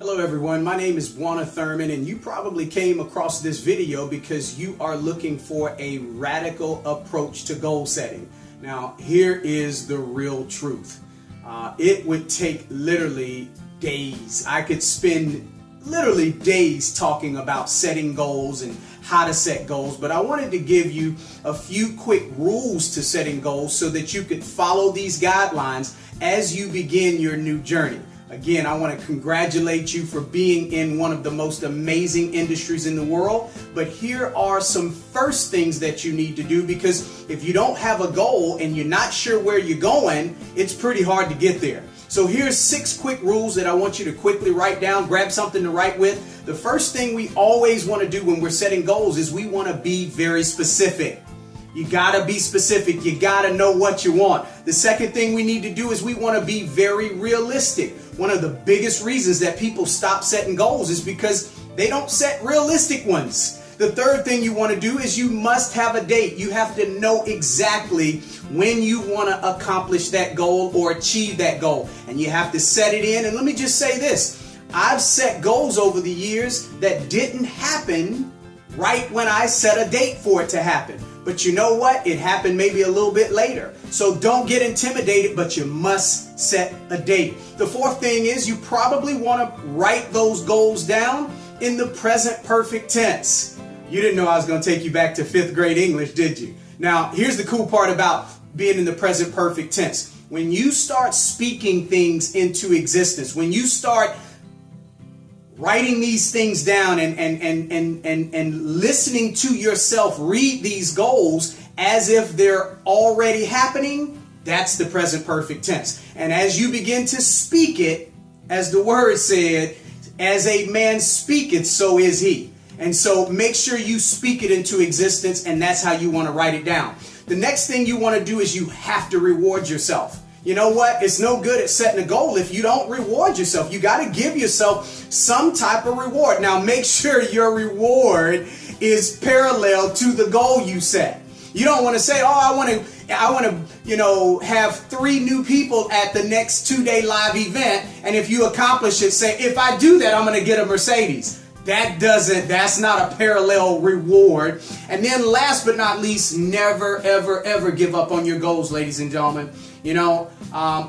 Hello everyone, my name is Bwana Thurman, and you probably came across this video because you are looking for a radical approach to goal setting. Now here is the real truth. It would take literally days. I could spend literally days talking about setting goals and how to set goals, but I wanted to give you a few quick rules to setting goals so that you could follow these guidelines as you begin your new journey. Again, I want to congratulate you for being in one of the most amazing industries in the world. But here are some first things that you need to do, because if you don't have a goal and you're not sure where you're going, it's pretty hard to get there. So here's 6 quick rules that I want you to quickly write down. Grab something to write with. The first thing we always want to do when we're setting goals is we want to be very specific. You gotta be specific. You gotta know what you want. The second thing we need to do is we want to be very realistic. One of the biggest reasons that people stop setting goals is because they don't set realistic ones. The third thing you want to do is you must have a date. You have to know exactly when you want to accomplish that goal or achieve that goal. And you have to set it in. And let me just say this. I've set goals over the years that didn't happen right when I set a date for it to happen. But you know what? It happened maybe a little bit later. So don't get intimidated, but you must set a date. The fourth thing is you probably want to write those goals down in the present perfect tense. You didn't know I was going to take you back to 5th grade English, did you? Now, here's the cool part about being in the present perfect tense. When you start speaking things into existence, when you start writing these things down and listening to yourself read these goals as if they're already happening, that's the present perfect tense. And as you begin to speak it, as the word said, as a man speaketh, so is he. And so make sure you speak it into existence, and that's how you want to write it down. The next thing you want to do is you have to reward yourself. You know what? It's no good at setting a goal if you don't reward yourself. You got to give yourself some type of reward. Now, make sure your reward is parallel to the goal you set. You don't want to say, "Oh, I want to, have 3 new people at the next 2-day live event." And if you accomplish it, say, "If I do that, I'm going to get a Mercedes." That's not a parallel reward. And then last but not least, never, ever, ever give up on your goals, ladies and gentlemen.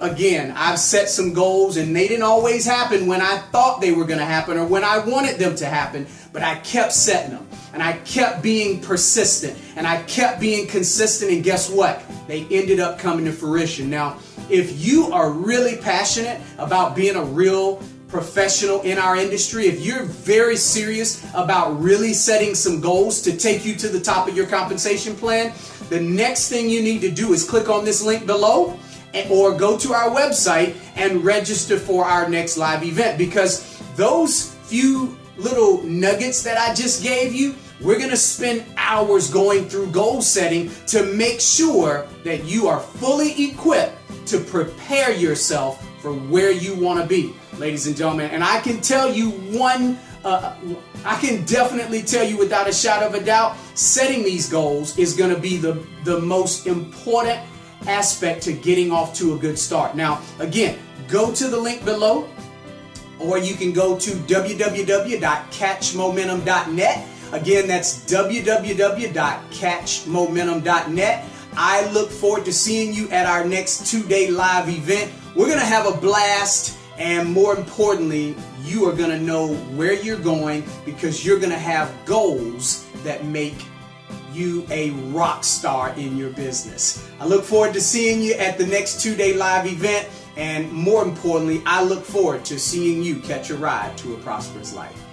Again, I've set some goals and they didn't always happen when I thought they were going to happen or when I wanted them to happen, but I kept setting them and I kept being persistent and I kept being consistent, and guess what? They ended up coming to fruition. Now, if you are really passionate about being a real professional in our industry, if you're very serious about really setting some goals to take you to the top of your compensation plan, the next thing you need to do is click on this link below or go to our website and register for our next live event, because those few little nuggets that I just gave you, we're going to spend hours going through goal setting to make sure that you are fully equipped to prepare yourself for where you want to be, ladies and gentlemen. And I can tell you I can definitely tell you without a shadow of a doubt, setting these goals is going to be the most important aspect to getting off to a good start. Now, again, go to the link below, or you can go to www.catchmomentum.net. Again, that's www.catchmomentum.net. I look forward to seeing you at our next 2-day live event. We're going to have a blast, and more importantly, you are going to know where you're going, because you're going to have goals that make you a rock star in your business. I look forward to seeing you at the next 2-day live event, and more importantly, I look forward to seeing you catch a ride to a prosperous life.